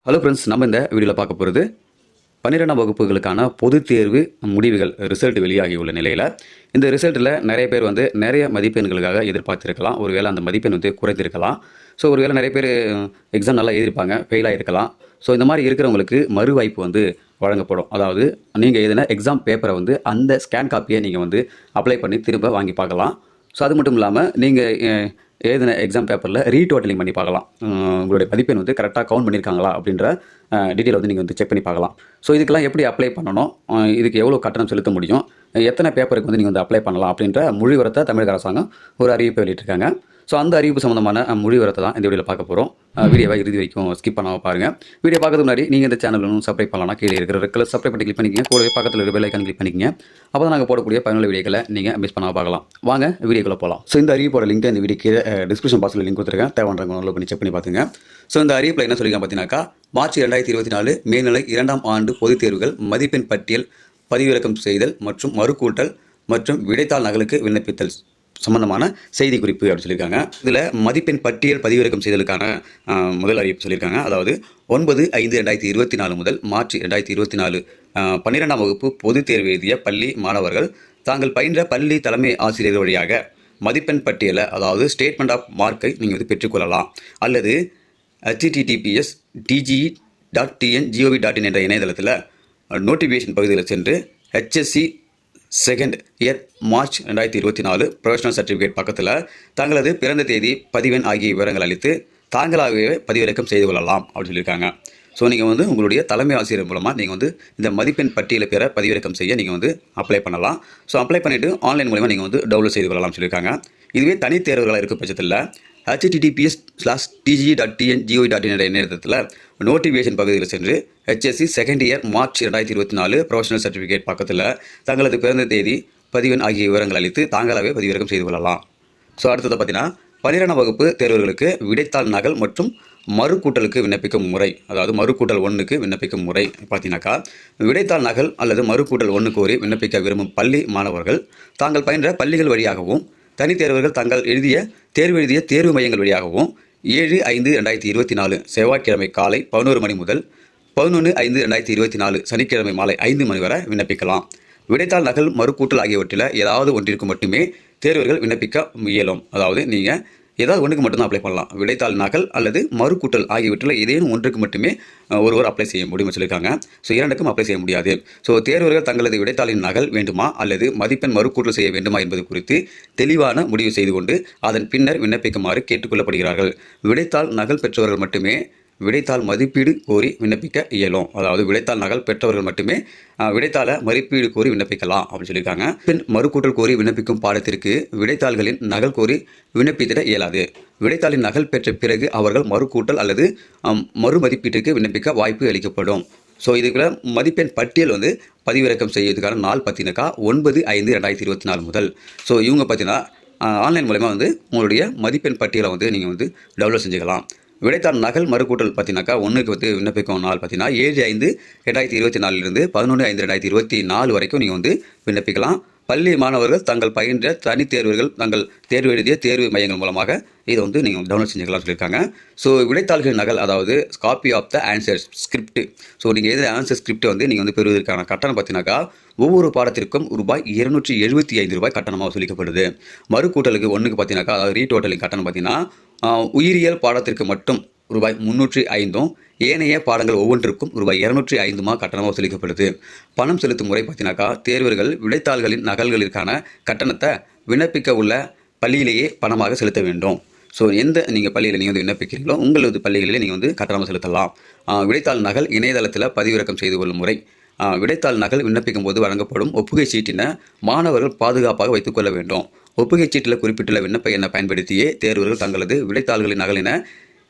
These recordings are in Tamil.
ஹலோ ஃப்ரெண்ட்ஸ், நம்ம இந்த வீடியோவில் பார்க்க போகிறது 12ஆம் வகுப்புகளுக்கான பொதுத் தேர்வு முடிவுகள் ரிசல்ட் வெளியாகியுள்ள நிலையில் இந்த ரிசல்ட்டில் நிறைய பேர் நிறைய மதிப்பெண்களுக்காக எதிர்பார்த்திருக்கலாம். ஒருவேளை அந்த மதிப்பெண் குறைந்திருக்கலாம். ஸோ ஒருவேளை நிறைய பேர் எக்ஸாம் நல்லா எழுதியிருப்பாங்க, ஃபெயிலாக இருக்கலாம். ஸோ இந்த மாதிரி இருக்கிறவங்களுக்கு மறு வாய்ப்பு வழங்கப்படும். அதாவது நீங்கள் எழுதின எக்ஸாம் பேப்பரை அந்த ஸ்கேன் காப்பியை நீங்கள் அப்ளை பண்ணி திரும்ப வாங்கி பார்க்கலாம். ஸோ அது மட்டும் இல்லாமல் நீங்கள் எழுதின எக்ஸாம் பேப்பரில் ரீடோட்டலிங் பண்ணி பார்க்கலாம். உங்களுடைய மதிப்பெண் கரெக்டாக கவுண்ட் பண்ணியிருக்காங்களா அப்படின்ற டீட்டெயில் நீங்கள் செக் பண்ணி பார்க்கலாம். ஸோ இதுக்கெல்லாம் எப்படி அப்ளை பண்ணணும், இதுக்கு எவ்வளோ கட்டணம் செலுத்த முடியும், எத்தனை பேப்பருக்கு நீங்கள் அப்ளை பண்ணலாம் அப்படின்ற மொழிவரத்தை தமிழக அரசாங்கம் ஒரு அறிவிப்பை வெளியிட்டிருக்காங்க. ஸோ அந்த அறிவிப்பு சம்மந்தமான மொழிவரத்தை தான் இந்த வீடியோவில் பார்க்க போகிறோம். வீடியோவை இறுதி வரைக்கும் ஸ்கிப் பண்ணாமல் பாருங்கள். வீடியோ பார்க்கறதுக்கு முன்னாடி நீங்கள் இந்த சேனல் சப்ஸ்கிரைப் பண்ணலாம். கீழே இருக்கிற ரெக்கில் சப்ஸ்கிரைப் பண்ணி கிளிக் பண்ணிக்கங்க. கூடவே பக்கத்தில் இருக்கிற பெல் ஐக்கான் கிளிக் பண்ணிக்கங்க. அப்போ தான் நாங்கள் போடக்கூடிய பயனுள்ள வீடியோக்களை நீங்கள் மிஸ் பண்ணாமல் பார்க்கலாம். வாங்க வீடியோக்குள்ளே போகலாம். ஸோ இந்த அறிவிப்போட லிங்க் இந்த வீடியோக்கு டிஸ்கிரிப்ஷன் பாக்ஸில் லிங்க் கொடுத்துருக்கேன். தேவையானவங்க டவுன்லோட் பண்ணி செக் பண்ணி பார்த்துங்க. ஸோ இந்த அறிவிப்பில் என்ன சொல்லியிருக்காங்க பார்த்தீங்கன்னாக்கா, மார்ச் 2024 மேல்நிலை 2ஆம் ஆண்டு பொதுத் தேர்வுகள் மதிப்பெண் பட்டியல் பதிவிறக்கம் செய்தல் மற்றும் மறுகூட்டல் மற்றும் விடைத்தாள் நகலுக்கு விண்ணப்பித்தல் சம்பந்தமான செய்தி குறிப்பு அப்படின்னு சொல்லியிருக்காங்க. இதில் மதிப்பெண் பட்டியல் பதிவிறக்கம் செய்தலுக்கான முதல் அறிவிப்பு சொல்லியிருக்காங்க. அதாவது 9/5/2024 முதல் மார்ச் 2024 12ஆம் வகுப்பு பொதுத் தேர்வு எழுதிய பள்ளி மாணவர்கள் தாங்கள் பயின்ற பள்ளி தலைமை ஆசிரியர்கள் வழியாக மதிப்பெண் பட்டியலை, அதாவது ஸ்டேட்மெண்ட் ஆஃப் மார்க்கை நீங்கள் பெற்றுக்கொள்ளலாம். அல்லது https://dge.tn.gov.in என்ற இணையதளத்தில் நோட்டிஃபிகேஷன் பகுதியில் சென்று HSC second year March 2024 professional certificate பக்கத்தில் தங்களது பிறந்த தேதி, பதிவெண் ஆகிய விவரங்கள் அளித்து தாங்களாகவே பதிவிறக்கம் செய்து கொள்ளலாம் அப்படின்னு சொல்லியிருக்காங்க. ஸோ நீங்கள் உங்களுடைய தலைமை ஆசிரியர் மூலமாக நீங்கள் இந்த மதிப்பெண் பட்டியலை பெற பதிவிறக்கம் செய்ய நீங்கள் அப்ளை பண்ணலாம். ஸோ அப்ளை பண்ணிவிட்டு ஆன்லைன் மூலமாக நீங்கள் டவுன்லோட் செய்து கொள்ளலாம்னு சொல்லியிருக்காங்க. இதுவே தனித் தேர்வுகளாக இருக்கும் பட்சத்தில் https://tge.tn.gov.in என்ற இணையதளத்தில் நோட்டிஃபிகேஷன் பகுதியில் சென்று HSC second year March 2024 professional certificate பக்கத்தில் தங்களது பிறந்த தேதி, பதிவெண் ஆகிய விவரங்கள் அளித்து தாங்களாகவே பதிவிறக்கம் செய்து கொள்ளலாம். ஸோ அடுத்தது பார்த்தீங்கன்னா, 12ஆம் வகுப்பு தேர்வுகளுக்கு விடைத்தாள் நகல் மற்றும் மறுகூட்டலுக்கு விண்ணப்பிக்கும் முறை, அதாவது மறுகூட்டல் 1க்கு விண்ணப்பிக்கும் முறை பார்த்தீங்கன்னாக்கா, விடைத்தாள் நகல் அல்லது மறுகூட்டல் 1 கோரி விண்ணப்பிக்க விரும்பும் பள்ளி மாணவர்கள் தாங்கள் பயின்ற பள்ளிகள் வழியாகவும், தனித் தேர்வர்கள் தாங்கள் எழுதிய தேர்வு மையங்கள் வழியாகவும் 7/5/2024 செவ்வாய்க்கிழமை காலை 11 மணி முதல் 11/5/2024 சனிக்கிழமை மாலை 5 மணி வரை விண்ணப்பிக்கலாம். விடைத்தாள் நகல், மறுகூட்டல் ஆகியவற்றில் ஏதாவது ஒன்றிற்கு மட்டுமே தேர்வர்கள் விண்ணப்பிக்க இயலும். அதாவது நீங்கள் ஏதாவது ஒன்றுக்கு மட்டும்தான் அப்ளை பண்ணலாம். விடைத்தாள் நகல் அல்லது மறுகூட்டல் ஆகியவற்றில் ஏதேனும் ஒன்றுக்கு மட்டுமே ஒருவர் அப்ளை செய்ய முடியும்னு சொல்லியிருக்காங்க. ஸோ இரண்டுக்கும் அப்ளை செய்ய முடியாது. ஸோ தேர்வர்கள் தங்களது விடைத்தாளின் நகல் வேண்டுமா அல்லது மதிப்பெண் மறுகூட்டல் செய்ய வேண்டுமா என்பது குறித்து தெளிவான முடிவு செய்து கொண்டு அதன் பின்னர் விண்ணப்பிக்குமாறு கேட்டுக்கொள்ளப்படுகிறார்கள். விடைத்தாள் நகல் பெற்றவர்கள் மட்டுமே விடைத்தாள் மதிப்பீடு கோரி விண்ணப்பிக்க இயலும். அதாவது விடைத்தாள் நகல் பெற்றவர்கள் மட்டுமே விடைத்தாளை மதிப்பீடு கோரி விண்ணப்பிக்கலாம் அப்படின்னு சொல்லியிருக்காங்க. பின் மறுகூட்டல் கோரி விண்ணப்பிக்கும் பாடத்திற்கு விடைத்தாள்களின் நகல் கோரி விண்ணப்பித்திட இயலாது. விடைத்தாளின் நகல் பெற்ற பிறகு அவர்கள் மறுகூட்டல் அல்லது மறு மதிப்பீட்டிற்கு விண்ணப்பிக்க வாய்ப்பு அளிக்கப்படும். ஸோ இதுக்குள்ள மதிப்பெண் பட்டியல் பதிவிறக்கம் செய்யறதுக்கான நாள் பார்த்தீங்கன்னாக்கா 9/5/2024 முதல். ஸோ இவங்க பார்த்தீங்கன்னா ஆன்லைன் மூலமாக உங்களுடைய மதிப்பெண் பட்டியலை நீங்கள் டவுன்லோட் செஞ்சுக்கலாம். விடைத்தாள் நகல் மறுகூட்டல் பார்த்தீங்கன்னாக்கா 1க்கு விண்ணப்பிக்கும் நாள் பார்த்தீங்கன்னா 7/5/2024 5/5/2024 வரைக்கும் நீங்கள் விண்ணப்பிக்கலாம். பள்ளி மாணவர்கள் தங்கள் பயின்ற தனித் தேர்வர்கள் தங்கள் தேர்வு எழுதிய தேர்வு மையங்கள் மூலமாக இதை நீங்கள் டவுன்லோட் செஞ்சுக்கலாம் சொல்லியிருக்காங்க. ஸோ விடைத்தாள்களின் நகல், அதாவது copy of the answer script. So நீங்கள் எழுதிய ஆன்சர் ஸ்கிரிப்டை நீங்கள் பெறுவதற்கான கட்டணம் பார்த்தீங்கன்னாக்கா ஒவ்வொரு பாடத்திற்கும் ரூபாய் 275 கட்டணமாக வசூலிக்கப்படுது. மறுகூட்டலுக்கு 1க்கு பார்த்தீங்கன்னாக்கா, அதாவது ரீடோட்டலிங் கட்டணம் பார்த்தீங்கன்னா உயிரியல் பாடத்திற்கு மட்டும் ரூபாய் 305, ஏனைய பாடங்கள் ஒவ்வொன்றிற்கும் ரூபாய் 205 கட்டணமாக வசூலிக்கப்படுது. பணம் செலுத்தும் முறை பார்த்தீங்கன்னாக்கா, தேர்வர்கள் விடைத்தாள்களின் நகல்களிற்கான கட்டணத்தை விண்ணப்பிக்க உள்ள பள்ளியிலேயே பணமாக செலுத்த வேண்டும். ஸோ எந்த நீங்கள் பள்ளியில் நீங்கள் விண்ணப்பிக்கிறீங்களோ உங்களது பள்ளிகளிலே நீங்கள் கட்டணமாக செலுத்தலாம். விடைத்தாள் நகல் இணையதளத்தில் பதிவிறக்கம் செய்து கொள்ளும் முறை. விடைத்தாள் நகல் விண்ணப்பிக்கும் போது வழங்கப்படும் ஒப்புகை சீட்டினை மாணவர்கள் பாதுகாப்பாக வைத்துக்கொள்ள வேண்டும். ஒப்புகை சீட்டில் குறிப்பிட்டுள்ள விண்ணப்ப எண்ணை பயன்படுத்தியே தேர்வர்கள் தங்களது விடைத்தாள்களின் நகலினை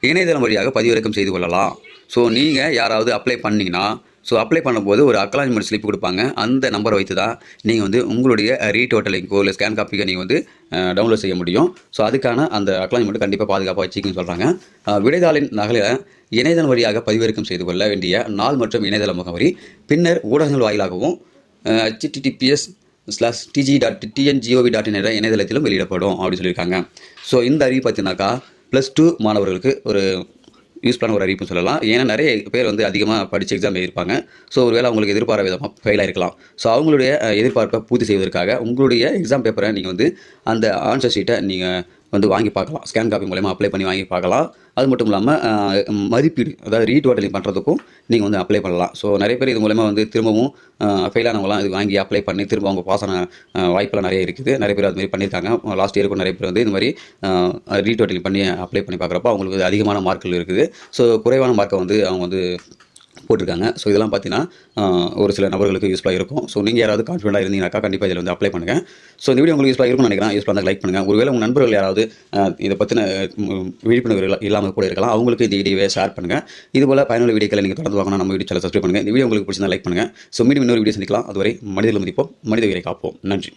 இணையதளம் வழியாக பதிவிறக்கம் செய்து கொள்ளலாம். ஸோ நீங்கள் யாராவது அப்ளை பண்ணிங்கன்னா, ஸோ அப்ளை பண்ணும்போது ஒரு அக்னாலஜ்மெண்ட் ஸ்லிப் கொடுப்பாங்க. அந்த நம்பரை வைத்து தான் நீங்கள் உங்களுடைய ரீடோட்டலிங்கோ இல்லை ஸ்கேன் காப்பிக்கோ நீங்கள் டவுன்லோட் செய்ய முடியும். ஸோ அதுக்கான அந்த அக்னாலஜ்மெண்ட் கண்டிப்பாக பாதுகாப்பாக வச்சுக்கணும்னு சொல்கிறாங்க. விடைத்தாளின் நகலை இணையதளம் வழியாக பதிவிறக்கம் செய்து கொள்ள வேண்டிய நாள் மற்றும் இணையதள முகவரி பின்னர் ஊடகங்கள் வாயிலாகவும் https://tge.tn.gov.in என்ற இணையதளத்திலும் வெளியிடப்படும் அப்படின்னு சொல்லியிருக்காங்க. ஸோ இந்த அறிவு பார்த்தீங்கன்னாக்கா +2 மாணவர்களுக்கு ஒரு யூஸ்ஃபுல்லான ஒரு அறிவிப்புன்னு சொல்லலாம். ஏன்னா நிறைய பேர் வந்து அதிகமாக படித்து எக்ஸாம் எழுதியிருப்பாங்க. ஸோ ஒருவேளை அவங்களுக்கு எதிர்பாராத விதமாக ஃபெயில் ஆகிருக்கலாம். ஸோ அவங்களுடைய எதிர்பார்ப்பை பூர்த்தி செய்வதற்காக உங்களுடைய எக்ஸாம் பேப்பரை நீங்கள் வந்து அந்த ஆன்சர் ஷீட்டை நீங்கள் வந்து வாங்கி பார்க்கலாம். ஸ்கேன் காப்பி மூலமா அப்ளை பண்ணி வாங்கி பார்க்கலாம். அது மட்டும் இல்லாமல் மதிப்பீடு, அதாவது ரீடோட்டலிங் பண்ணுறதுக்கும் நீங்கள் வந்து அப்ளை பண்ணலாம். ஸோ நிறைய பேர் இது மூலமா வந்து திரும்பவும் ஃபெயில் ஆனவங்களாம் இது வாங்கி அப்ளை பண்ணி திரும்ப அவங்க பாஸ் ஆன வாய்ப்பெல்லாம் நிறைய இருக்குது. நிறைய பேர் அது மாதிரி பண்ணியிருக்காங்க. லாஸ்ட் இயருக்கும் நிறைய பேர் வந்து இது மாதிரி ரீடோட்டலிங் பண்ணி அப்ளை பண்ணி பார்க்குறப்போ அவங்களுக்கு அதிகமான மார்க்குகள் இருக்குது. ஸோ குறைவான மார்க்கை வந்து அவங்க வந்து போட்டிருக்காங்க. ஸோ இதெல்லாம் பார்த்தீங்கன்னா ஒரு சில நபர்களுக்கு யூஸ்ஃபுல்லாக இருக்கும். ஸோ நீங்கள் யாராவது கான்ஃபிடென்ட்டாக இருந்தீங்கன்னாக்கா கண்டிப்பாக இதில் வந்து அப்ளை பண்ணுங்கள். ஸோ இந்த வீடியோ உங்களுக்கு யூஸ்ஃபுல்லாக இருக்கும்னு நினைக்கிறேன். யூஸ்ஃபுல்லாக இருந்தால் லைக் பண்ணுங்கள். ஒருவேளை உங்கள் நண்பர்கள் யாராவது இதை பற்றின விழிப்புணர்வு இல்லாமல் கூட இருக்கலாம். அவங்களுக்கு இந்த வீடியோவை ஷேர் பண்ணுங்கள். இதுபோல் பயனுள்ள வீடியோக்களை நீங்கள் தொடர்ந்து வாங்கணும் நம்ம வீடியோ சேனல் சப்ஸ்கிரைப் பண்ணுங்கள். இந்த வீடியோ உங்களுக்கு பிடிச்சிருந்தா லைக் பண்ணுங்கள். ஸோ மீண்டும் இன்னொரு வீடியோ சந்திக்கலாம். அதுவரை மனிதர்களை மதிப்போம், மனித உயிரை காப்போம். நன்றி.